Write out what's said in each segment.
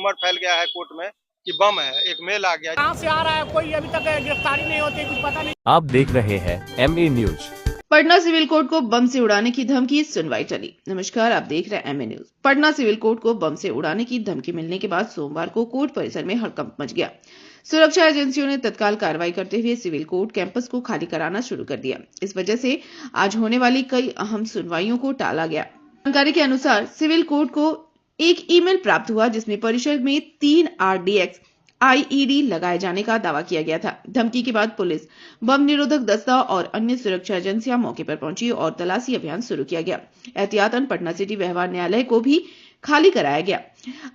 Rumour फैल गया है कोर्ट में कि बम है, एक मेल आ गया। कहाँ से आ रहा है कोई अभी तक गिरफ्तारी नहीं होती, कुछ पता नहीं। आप देख रहे हैं MA news. Patna civil court को बम से उड़ाने की धमकी, सुनवाई टली। नमस्कार, आप देख रहे हैं MA news. Patna civil court को बम से उड़ाने की धमकी मिलने के बाद सोमवार को कोर्ट परिसर में हड़कंप मच गया। सुरक्षा एजेंसियों ने तत्काल कार्रवाई करते हुए सिविल कोर्ट कैंपस को खाली कराना शुरू कर दिया। इस वजह से आज होने वाली कई अहम सुनवाइयों को टाला गया। जानकारी के अनुसार सिविल कोर्ट को एक ईमेल प्राप्त हुआ जिसमें परिसर में 3 RDX IED लगाए जाने का दावा किया गया था। धमकी के बाद पुलिस, बम निरोधक दस्ता और अन्य सुरक्षा एजेंसियां मौके पर पहुंची और तलाशी अभियान शुरू किया गया। एहतियातन पटना सिटी व्यवहार न्यायालय को भी खाली कराया गया।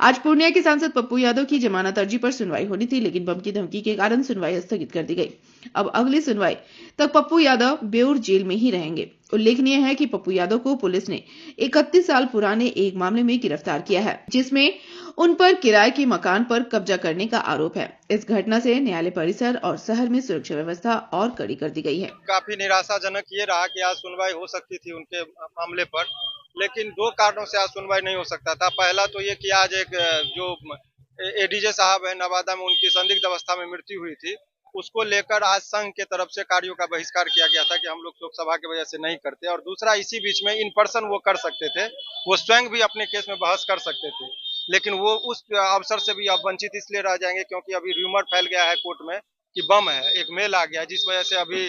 आज पूर्णिया के सांसद पप्पू यादव की जमानत अर्जी पर सुनवाई होनी थी, लेकिन बम की धमकी के कारण सुनवाई स्थगित कर दी गई। अब अगली सुनवाई तक पप्पू यादव बेऊर जेल में ही रहेंगे। उल्लेखनीय है कि पप्पू यादव को पुलिस ने 31 साल पुराने एक मामले में गिरफ्तार किया है, जिसमें उन पर किराए के मकान पर कब्जा करने का आरोप है। इस घटना से न्यायालय परिसर और शहर में सुरक्षा व्यवस्था और कड़ी कर दी गई है। काफी निराशाजनक ये रहा कि आज सुनवाई हो सकती थी उनके मामले पर, लेकिन 2 कारणों से आज सुनवाई नहीं हो सकता था। पहला तो ये कि आज एक जो ADJ साहब है नवादा में, उनकी संदिग्ध अवस्था में मृत्यु हुई थी, उसको लेकर आज संघ के तरफ से कार्यों का बहिष्कार किया गया था कि हम लोग लोकसभा की वजह से नहीं करते। और दूसरा, इसी बीच में इन पर्सन वो कर सकते थे, वो स्वयं भी अपने केस में बहस कर सकते थे, लेकिन वो उस अवसर से भी अब वंचित इसलिए रह जाएंगे क्योंकि अभी र्यूमर फैल गया है कोर्ट में कि बम है, एक मेल आ गया, जिस वजह से अभी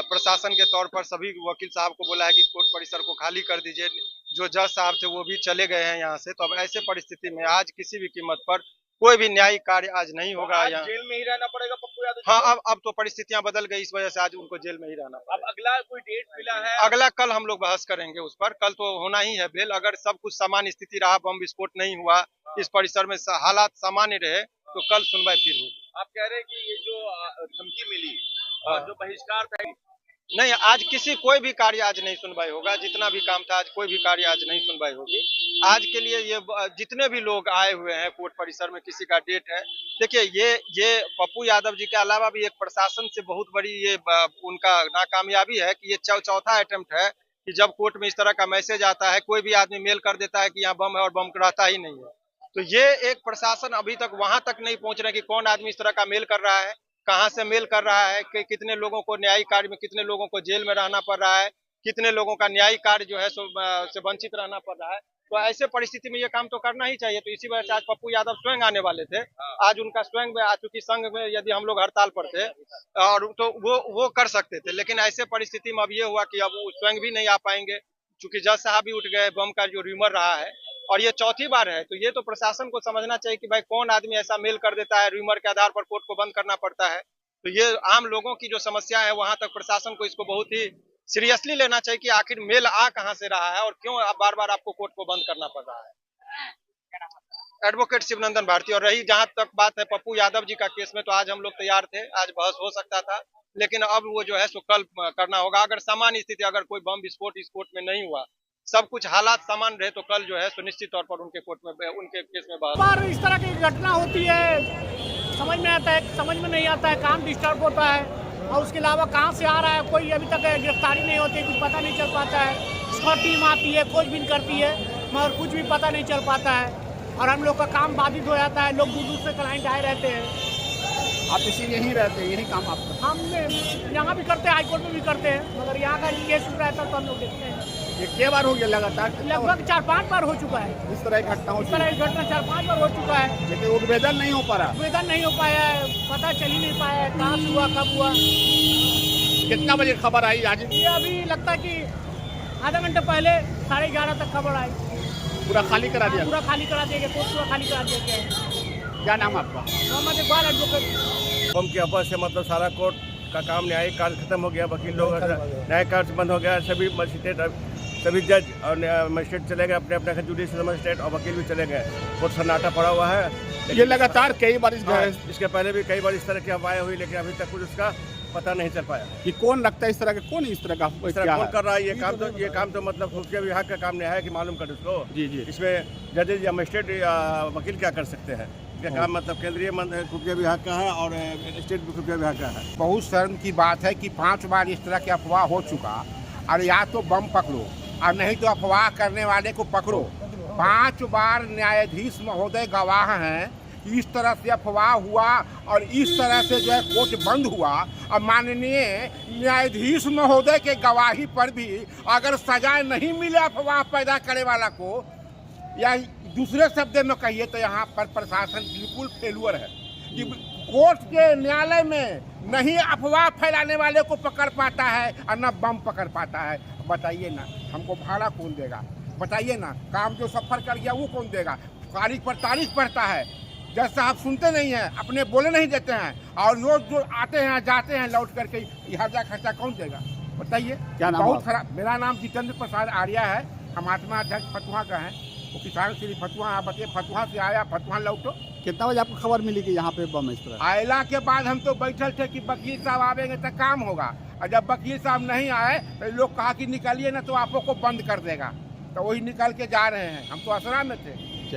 प्रशासन के तौर पर सभी वकील साहब को बोला है कि कोर्ट परिसर को खाली कर दीजिए। जो जज साहब थे वो भी चले गए हैं यहाँ से। तो अब ऐसे परिस्थिति में आज किसी भी कीमत पर कोई भी न्यायिक कार्य आज नहीं होगा। यहाँ जेल में ही रहना पड़ेगा पप्पू यादव। हाँ, अब तो परिस्थितियां बदल गई, इस वजह से आज उनको जेल में ही रहना पड़ेगा। अब अगला कोई डेट मिला है? अगला कल हम लोग बहस करेंगे उस पर। कल तो होना ही है बेल। अगर सब कुछ सामान्य स्थिति रहा, बम विस्फोट नहीं हुआ, इस परिसर में हालात सामान्य रहे, तो कल सुनवाई फिर होगी। आप कह रहे हैं कि ये जो धमकी मिली और जो बहिष्कार था, नहीं, आज कोई भी कार्य आज नहीं सुनवाई होगा। जितना भी काम था आज कोई भी कार्य आज नहीं सुनवाई होगी। आज के लिए ये जितने भी लोग आए हुए हैं कोर्ट परिसर में, किसी का डेट है। देखिए, ये पप्पू यादव जी के अलावा भी एक प्रशासन से बहुत बड़ी ये उनका नाकामयाबी है कि ये चौथा अटेम्प्ट है कि जब कोर्ट में इस तरह का मैसेज आता है, कोई भी आदमी मेल कर देता है कि यहाँ बम है और बम रहता ही नहीं है। तो ये एक प्रशासन अभी तक वहां तक नहीं पहुंच रहा है कि कौन आदमी इस तरह का मेल कर रहा है, कहां से मेल कर रहा है, कि कितने लोगों को न्यायिक कार्य में, कितने लोगों को जेल में रहना पड़ रहा है, कितने लोगों का न्यायिक कार्य जो है से वंचित रहना पड़ रहा है। तो ऐसे परिस्थिति में ये काम तो करना ही चाहिए। तो इसी वजह से आज पप्पू यादव स्वयं आने वाले थे। आज उनका स्वयं में आ चुकी, संघ में यदि हम लोग हड़ताल पर थे और तो वो कर सकते थे, लेकिन ऐसे परिस्थिति में अब ये हुआ कि अब वो स्वयं भी नहीं आ पाएंगे, चूंकि जज साहब भी उठ गए। बम का जो र्यूमर रहा है और ये चौथी बार है, तो ये तो प्रशासन को समझना चाहिए कि भाई कौन आदमी ऐसा मेल कर देता है, र्यूमर के आधार पर कोर्ट को बंद करना पड़ता है। तो ये आम लोगों की जो समस्या है, वहां तक प्रशासन को इसको बहुत ही सीरियसली लेना चाहिए कि आखिर मेल आ कहां से रहा है और क्यों बार बार आपको कोर्ट को बंद करना पड़ रहा है। एडवोकेट शिवनंदन भारती। और रही जहां तक बात है पप्पू यादव जी का केस में, तो आज हम लोग तैयार थे, आज बहस हो सकता था, लेकिन अब वो जो है सो कल करना होगा। अगर सामान्य स्थिति, अगर कोई बम विस्फोट इस कोर्ट में नहीं हुआ, सब कुछ हालात सामान्य रहे, तो कल जो है सुनिश्चित तौर पर उनके कोर्ट में, उनके केस में बहस। इस तरह की घटना होती है, समझ में आता है, समझ में नहीं आता है, काम डिस्टर्ब होता है। और उसके अलावा कहाँ से आ रहा है कोई अभी तक गिरफ्तारी नहीं होती, कुछ पता नहीं चल पाता है। स्क्वाड टीम आती है, खोजबीन करती है, मगर कुछ भी पता नहीं चल पाता है और हम लोग का काम बाधित हो जाता है। लोग दूर दूर से क्लाइंट आए रहते हैं। आप इसी यहीं रहते हैं, यही काम आपका? हम यहाँ भी करते हैं, हाईकोर्ट में भी करते हैं, मगर यहाँ का केस उठ रहता है तो हम लोग देखते हैं। ये क्या बार हो गया लगातार? लगभग 4-5 बार हो चुका है इस तरह की घटना हो? इस तरह की घटना 4-5 बार हो चुका है, लेकिन उद्भेदन नहीं हो पा रहा। उद्भेदन नहीं हो पाया है, पता चल ही नहीं पाया है कहाँ से हुआ, कब हुआ। कितना बजे खबर आई आज? ये अभी लगता है कि आधा घंटे पहले 11:30 तक खबर आई। पूरा खाली करा दिया? पूरा खाली करा दिया गया, कोर्ट पूरा खाली करा दिया गया। क्या नाम आपका? मोहम्मद इकबाल, एडवोकेट। बम की अफवाह से मतलब सारा कोर्ट का काम, न्यायिक कार्य खत्म हो गया, वकील लोग न्यायिक कार्य बंद हो गया, सभी मजिस्ट्रेट, सभी जज और मजिस्ट्रेट चले गए अपने अपने, जुडिशियल मजिस्ट्रेट और वकील भी चले गए। कोर्ट सन्नाटा पड़ा हुआ है। ये लगातार कई बार इसके पहले भी कई बार इस तरह की अफवाहें हुई, लेकिन अभी तक कुछ उसका पता नहीं चल पाया कि कौन लगता है इस तरह का, कौन इस तरह का कौन कर रहा है ये काम तो मतलब खुफिया विभाग का काम नहीं है कि मालूम कर उसको। जी। इसमें जजेज या मजिस्ट्रेट या वकील क्या कर सकते हैं? इसका काम मतलब केंद्रीय खुफिया विभाग का है और स्टेट खुफिया विभाग का है। बहुत शर्म की बात है कि 5 बार इस तरह की अफवाह हो चुका, और या तो बम पकड़ो और नहीं तो अफवाह करने वाले को पकड़ो। 5 बार न्यायाधीश महोदय गवाह हैं कि इस तरह से अफवाह हुआ और इस तरह से जो है कोर्ट बंद हुआ। और माननीय न्यायाधीश महोदय के गवाही पर भी अगर सजा नहीं मिले अफवाह पैदा करने वाला को, या दूसरे शब्द में कहिए तो यहाँ पर प्रशासन बिल्कुल फेलुअर है कि कोर्ट के न्यायालय में नहीं अफवाह फैलाने वाले को पकड़ पाता है और न बम पकड़ पाता है। बताइए ना, हमको भाड़ा कौन देगा? बताइए ना, काम जो सफर कर गया वो कौन देगा? तारीख पर तारीख पड़ता है, जैसा आप सुनते नहीं हैं, अपने बोले नहीं देते हैं, और लोग जो आते हैं जाते हैं लौट करके हर्जा खर्चा कौन देगा? बताइए। क्या नाम? बहुत खराब। मेरा नाम जितेंद्र प्रसाद आर्या है, हम आत्मा अध्यक्ष फतुहा का है, वो किसान श्री फतुहा। आप बताइए, फतुहा से आया, फतुहा लौटो। कितना बजे आपको खबर मिली कि यहाँ पे बम इस तरह? आयला के बाद हम तो बैठे थे कि वकील साहब आवेंगे तो काम होगा, और जब वकील साहब नहीं आए तो लोग कहा कि निकलिए ना तो आपको को बंद कर देगा, तो वही निकल के जा रहे हैं। हम तो असरा में थे।